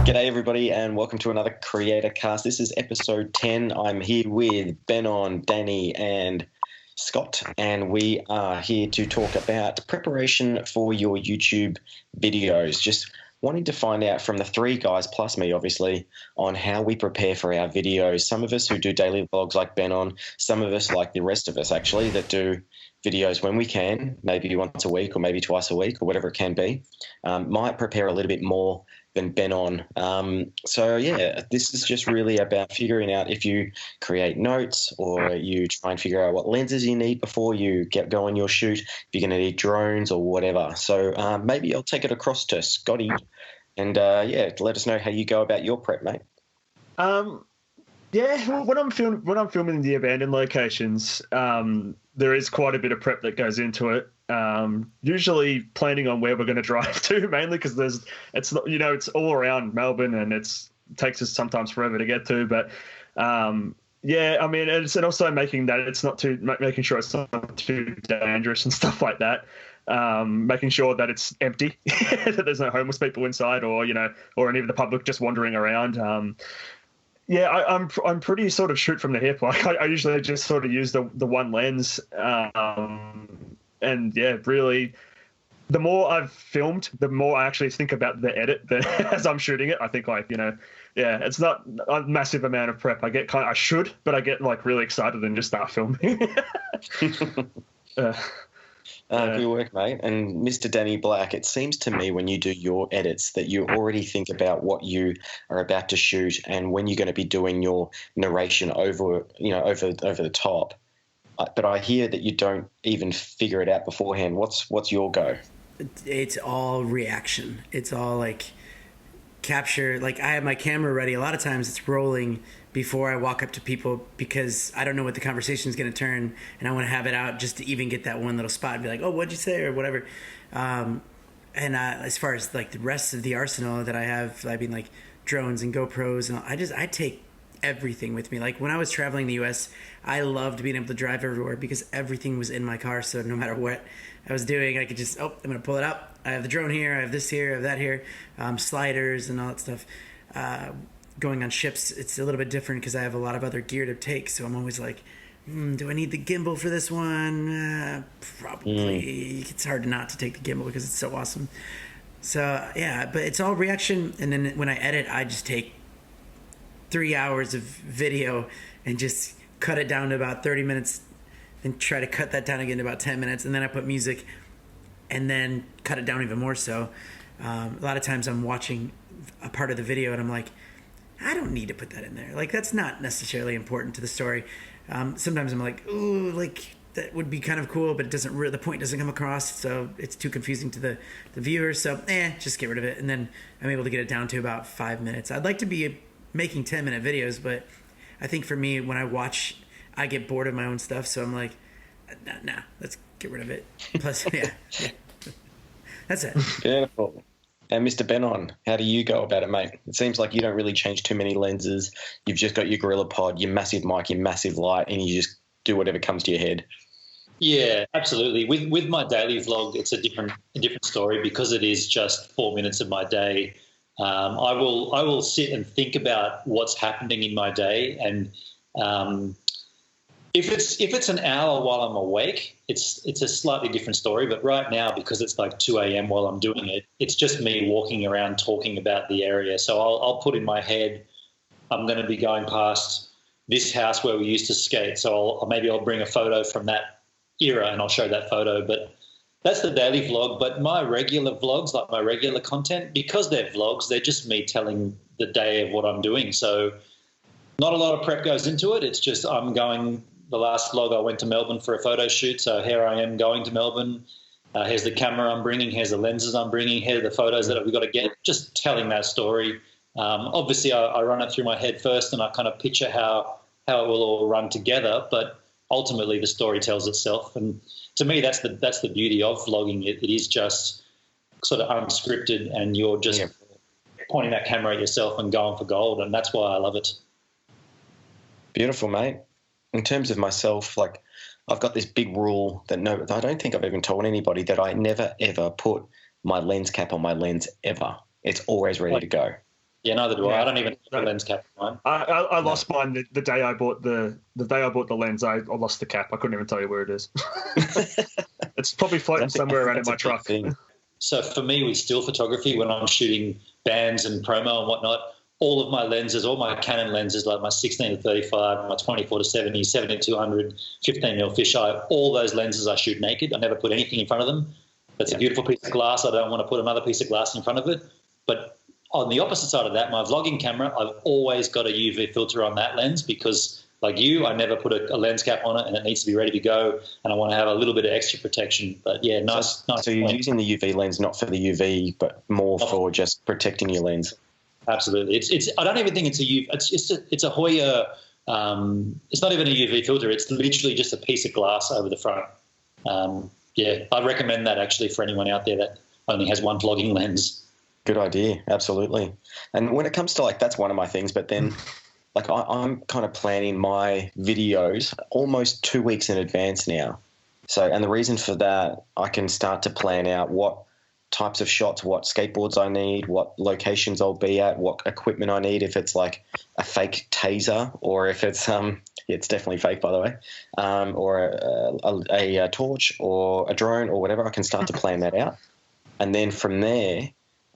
G'day, everybody, and welcome to another Creator Cast. This is episode 10. I'm here with Benon, Danny, and Scott, and we are here to talk about preparation for your YouTube videos. Just wanting to find out from the three guys, plus me, obviously, on how we prepare for our videos. Some of us who do daily vlogs like Benon, some of us, like the rest of us, actually, that do videos when we can, maybe once a week or maybe twice a week or whatever it can be, might prepare a little bit more than Benon. So yeah, this is just really about figuring out if you create notes or you try and figure out what lenses you need before you go on your shoot, if you're going to need drones or whatever. So maybe I'll take it across to Scotty and yeah, let us know how you go about your prep, mate. Yeah, well, when I'm filming the abandoned locations, there is quite a bit of prep that goes into it. Usually planning on where we're going to drive to, mainly because it's all around Melbourne and it takes us sometimes forever to get to. But yeah, I mean, and also making sure it's not too dangerous and stuff like that. Making sure that it's empty, that there's no homeless people inside, or any of the public just wandering around. Yeah, I'm pretty sort of shoot from the hip. Like I usually just sort of use the one lens, and yeah, really, the more I've filmed, the more I actually think about the edit as I'm shooting it. I think yeah, it's not a massive amount of prep. I should, but I get like really excited and just start filming. Good work, mate. And Mr. Danny Black, it seems to me when you do your edits that you already think about what you are about to shoot and when you're going to be doing your narration over the top. But I hear that you don't even figure it out beforehand. What's your go? It's all reaction. It's all like capture. Like I have my camera ready. A lot of times it's rolling before I walk up to people because I don't know what the conversation is going to turn, and I want to have it out just to even get that one little spot and be like, oh, what'd you say, or whatever. And as far as like the rest of the arsenal that I have, I mean, like drones and GoPros, and I take everything with me. Like when I was traveling the U.S., I loved being able to drive everywhere because everything was in my car. So no matter what I was doing, I could just, I'm going to pull it up. I have the drone here. I have this here. I have that here. Sliders and all that stuff. Going on ships, it's a little bit different because I have a lot of other gear to take. So I'm always like, do I need the gimbal for this one? Probably. It's hard not to take the gimbal because it's so awesome. So yeah, but it's all reaction. And then when I edit, I just take 3 hours of video and just cut it down to about 30 minutes and try to cut that down again to about 10 minutes. And then I put music and then cut it down even more so. A lot of times I'm watching a part of the video and I'm like, I don't need to put that in there. Like, that's not necessarily important to the story. Sometimes I'm like, ooh, like, that would be kind of cool, but the point doesn't come across, so it's too confusing to the viewer. So, just get rid of it. And then I'm able to get it down to about 5 minutes. I'd like to be making 10-minute videos, but I think for me, when I watch, I get bored of my own stuff, so I'm like, nah, let's get rid of it. Plus, yeah. That's it. Beautiful. And Mr. Benon, how do you go about it, mate? It seems like you don't really change too many lenses. You've just got your Gorilla Pod, your massive mic, your massive light, and you just do whatever comes to your head. Yeah, absolutely. With my daily vlog, it's a different story because it is just 4 minutes of my day. I will sit and think about what's happening in my day, and if it's an hour while I'm awake, it's a slightly different story. But right now, because it's like 2 a.m. while I'm doing it, it's just me walking around talking about the area. So I'll put in my head, I'm going to be going past this house where we used to skate. So maybe I'll bring a photo from that era and I'll show that photo. But that's the daily vlog. But my regular vlogs, like my regular content, because they're vlogs, they're just me telling the day of what I'm doing. So not a lot of prep goes into it. It's just the last vlog I went to Melbourne for a photo shoot. So here I am going to Melbourne. Here's the camera I'm bringing. Here's the lenses I'm bringing. Here are the photos that we've got to get. Just telling that story. Obviously, I run it through my head first and I kind of picture how it will all run together. But ultimately, the story tells itself. And to me, that's the beauty of vlogging. It is just sort of unscripted and you're just pointing that camera at yourself and going for gold. And that's why I love it. Beautiful, mate. In terms of myself, like I've got this big rule that I don't think I've even told anybody, that I never ever put my lens cap on my lens ever. It's always ready to go. Yeah, neither do I. Yeah. I don't even have a lens cap on mine. I lost mine the day I bought the day I bought the lens. I lost the cap. I couldn't even tell you where it is. It's probably floating somewhere around in my truck. So for me, with still photography, when I'm shooting bands and promo and whatnot, all of my lenses, all my Canon lenses, like my 16 to 35, my 24 to 70, 70 to 200, 15mm fisheye, all those lenses I shoot naked. I never put anything in front of them. That's a beautiful piece of glass. I don't want to put another piece of glass in front of it. But on the opposite side of that, my vlogging camera, I've always got a UV filter on that lens because, like you, I never put a lens cap on it, and it needs to be ready to go, and I want to have a little bit of extra protection. But yeah, nice. So you're using the UV lens not for the UV, but more for just protecting your lens. Absolutely. It's. I don't even think it's a UV. It's a Hoya. It's not even a UV filter. It's literally just a piece of glass over the front. Yeah, I recommend that actually for anyone out there that only has one vlogging lens. Good idea. Absolutely. And when it comes to that's one of my things, but then I'm kind of planning my videos almost 2 weeks in advance now. So, and the reason for that, I can start to plan out what types of shots, what skateboards I need, what locations I'll be at, what equipment I need, if it's like a fake taser or if it's it's definitely fake, by the way, or a torch or a drone or whatever. I can start to plan that out. And then from there,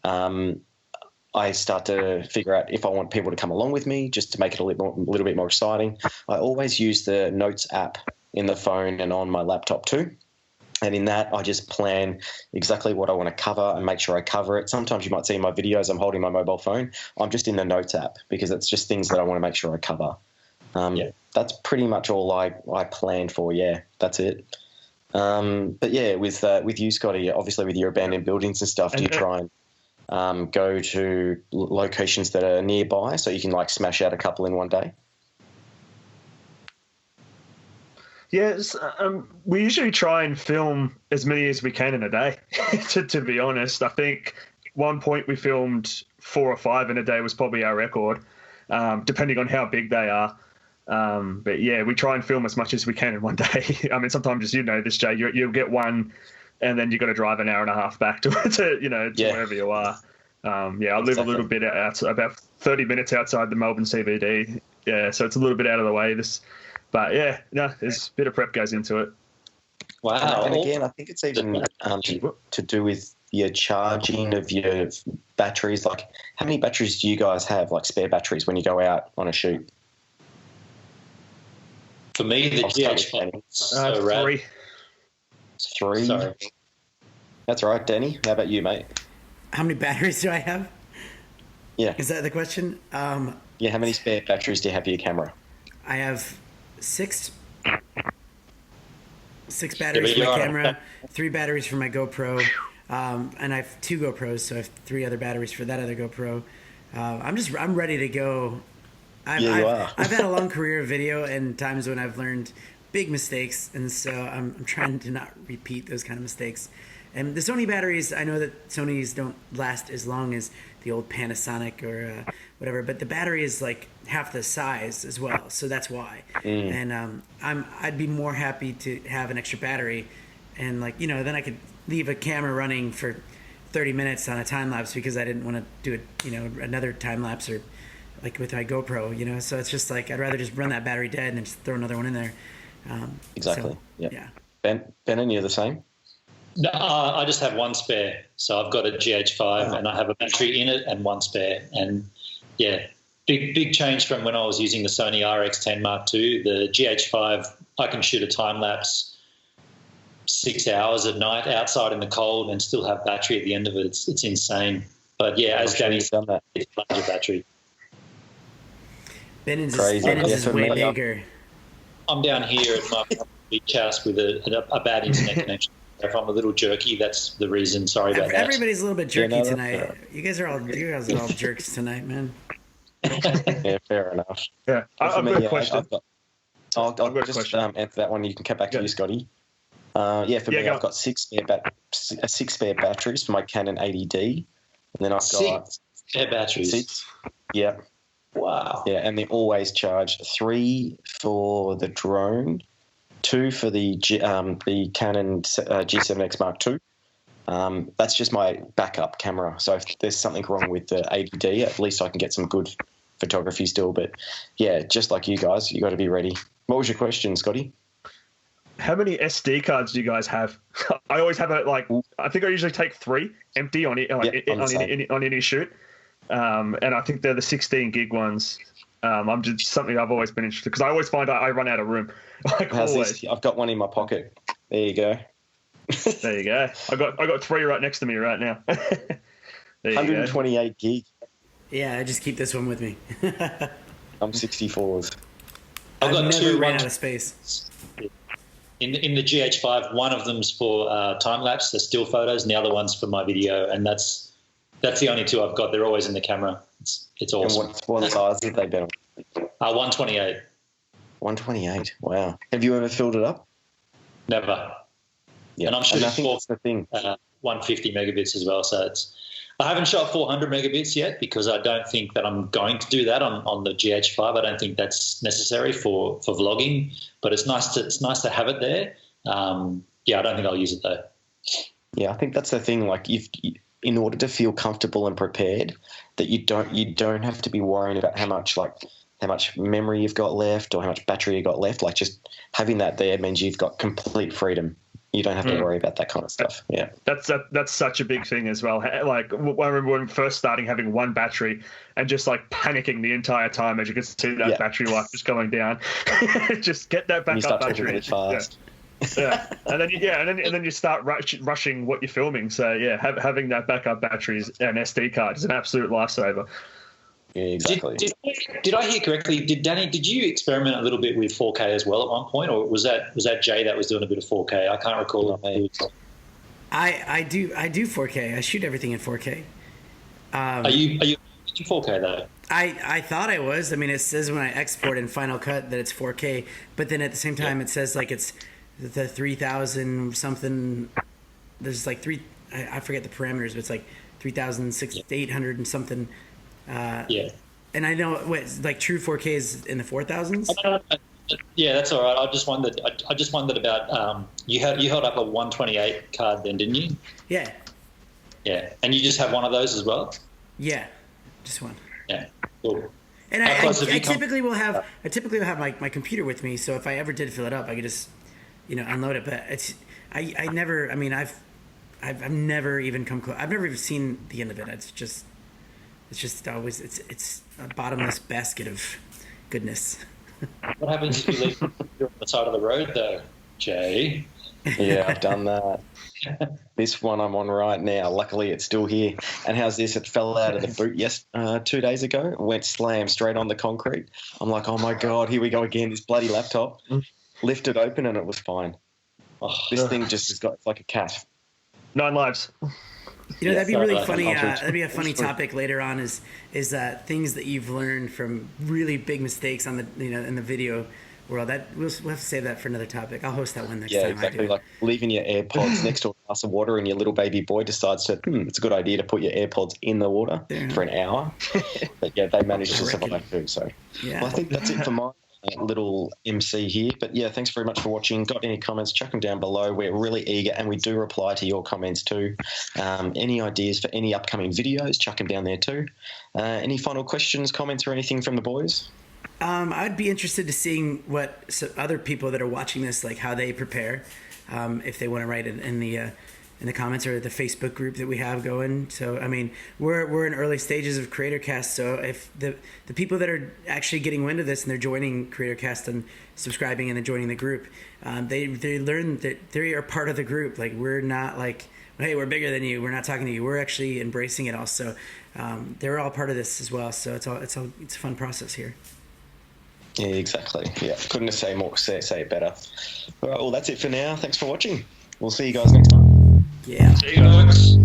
I start to figure out if I want people to come along with me just to make it a little bit more exciting. I always use the Notes app in the phone and on my laptop too. And in that, I just plan exactly what I want to cover and make sure I cover it. Sometimes you might see in my videos I'm holding my mobile phone. I'm just in the Notes app because it's just things that I want to make sure I cover. That's pretty much all I plan for. Yeah, that's it. But yeah, with you, Scotty, obviously with your abandoned buildings and stuff, do you try and go to locations that are nearby so you can smash out a couple in one day? Yes, we usually try and film as many as we can in a day, to be honest. I think one point we filmed 4 or 5 in a day was probably our record, depending on how big they are. But yeah, we try and film as much as we can in one day. I mean, sometimes, as you know this, Jay, you'll get one and then you've got to drive an hour and a half back to wherever you are. I live a little bit about 30 minutes outside the Melbourne CBD. Yeah, so it's a little bit out of the way. But yeah, there's a bit of prep goes into it. Wow. And again, I think it's even to do with your charging of your batteries. Like, how many batteries do you guys have, spare batteries, when you go out on a shoot? For me, the GH5. 3. 3? Sorry. That's all right, Danny. How about you, mate? How many batteries do I have? Yeah. Is that the question? Yeah, how many spare batteries do you have for your camera? I have 6 batteries for my camera, 3 batteries for my GoPro, and I have 2 GoPros, so I have 3 other batteries for that other GoPro. I'm ready to go. I've had a long career of video and times when I've learned big mistakes, and so I'm trying to not repeat those kind of mistakes. And the Sony batteries, I know that Sonys don't last as long as the old Panasonic or whatever, but the battery is half the size as well, so that's why. And I'd be more happy to have an extra battery, and then I could leave a camera running for 30 minutes on a time lapse because I didn't want to do it, another time lapse or with my GoPro, so it's just I'd rather just run that battery dead and then just throw another one in there. Exactly. So, yeah. Ben, and you're the same? No, I just have one spare. So I've got a GH5 and I have a battery in it and one spare. And yeah, big change from when I was using the Sony RX10 Mark II. The GH5, I can shoot a time lapse 6 hours at night outside in the cold and still have battery at the end of it. It's insane. But yeah, as Danny's done that, it's a larger battery. Ben's is way bigger. I'm down here at my beach house with a bad internet connection. If I'm a little jerky, that's the reason. Sorry about that. Everybody's a little bit jerky tonight. You guys are all jerks tonight, man. Yeah, fair enough. Yeah, I've got a question. I'll just answer that one. You can cut back to you, Scotty. For me, I've got 6 spare batteries for my Canon 80D, and then I've got 6 spare batteries. 6. Yeah. Wow. Yeah, and they always charge 3 for the drone, 2 for the Canon G7X Mark II, That's just my backup camera. So if there's something wrong with the ADD, at least I can get some good photography still. But yeah, just like you guys, you got to be ready. What was your question, Scotty? How many SD cards do you guys have? I always have I think I usually take 3 empty on any shoot. And I think they're the 16 gig ones. I'm just something I've always been interested because I always find I run out of room. How's this? I've got one in my pocket. There you go. There you go. I got 3 right next to me right now. There 128 gig. Yeah, I just keep this one with me. I'm 64s. I've never ran out of space. In the GH5, one of them's for time lapse, the still photos, and the other one's for my video, and that's the only 2 I've got. They're always in the camera. It's awesome. And what size have they been? 128. 128. Wow. Have you ever filled it up? Never. Yeah, and I'm shooting that's the thing. 150 megabits as well. So I haven't shot 400 megabits yet because I don't think that I'm going to do that on the GH5. I don't think that's necessary for vlogging, but it's nice to have it there. I don't think I'll use it though. Yeah, I think that's the thing. Like, in order to feel comfortable and prepared, that you don't have to be worrying about how much memory you've got left or how much battery you got left. Like, just having that there means you've got complete freedom. You don't have to worry about that kind of stuff. Yeah, that's such a big thing as well. Like, I remember when first starting having one battery and just like panicking the entire time as you could see that battery life just going down. Just get that backup battery. Really fast. Yeah, and then you start rushing what you're filming. So yeah, having that backup battery and SD card is an absolute lifesaver. Yeah, exactly. Did I hear correctly? Did you experiment a little bit with 4K as well at one point, or was that Jay that was doing a bit of 4K? I can't recall. I do 4K. I shoot everything in 4K. Are you in 4K though? I thought I was. I mean, it says when I export in Final Cut that it's 4K, but then at the same time it says like it's the 3,000 something. There's like I forget the parameters, but it's like 3,800 and something. And I know like true 4K is in the 4,000s. Yeah, that's all right. I just wondered about you held up a 128 card then, didn't you? Yeah. Yeah, and you just have one of those as well. Yeah, just one. Yeah, cool. And I typically will have my computer with me, so if I ever did fill it up, I could just unload it. But I never. I mean, I've never even come close. I've never even seen the end of it. It's just always it's a bottomless basket of goodness. What happens if you leave on the side of the road though, Jay? Yeah, I've done that. This one I'm on right now, luckily it's still here. And how's this? It fell out of the boot 2 days ago. Went slam straight on the concrete. I'm like, oh my God, here we go again. This bloody laptop. Lifted open and it was fine. This thing just has got like a cat. 9 lives. That'd be really funny. That'd be a funny topic later on. Is things that you've learned from really big mistakes on the in the video world. That we'll have to save that for another topic. I'll host that one next time. Yeah, exactly. Like leaving your AirPods next to a glass of water, and your little baby boy decides to. It's a good idea to put your AirPods in the water for an hour. But yeah, they managed to survive too. So well, I think that's it for my little MC here. But yeah, thanks very much for watching. Got any comments, chuck them down below. We're really eager and we do reply to your comments too. Any ideas for any upcoming videos, chuck them down there too. Any final questions, comments or anything from the boys? I'd be interested to seeing what other people that are watching this, like how they prepare, if they want to write it in the comments or the Facebook group that we have going. So, I mean, we're in early stages of CreatorCast. So if the people that are actually getting wind of this and they're joining CreatorCast and subscribing and then joining the group, they learn that they are part of the group. Like, we're not like, hey, we're bigger than you, we're not talking to you. We're actually embracing it all. So they're all part of this as well. So it's a fun process here. Yeah, exactly. Yeah, couldn't have say it better. All right, well, that's it for now. Thanks for watching. We'll see you guys next time. Yeah. See you guys.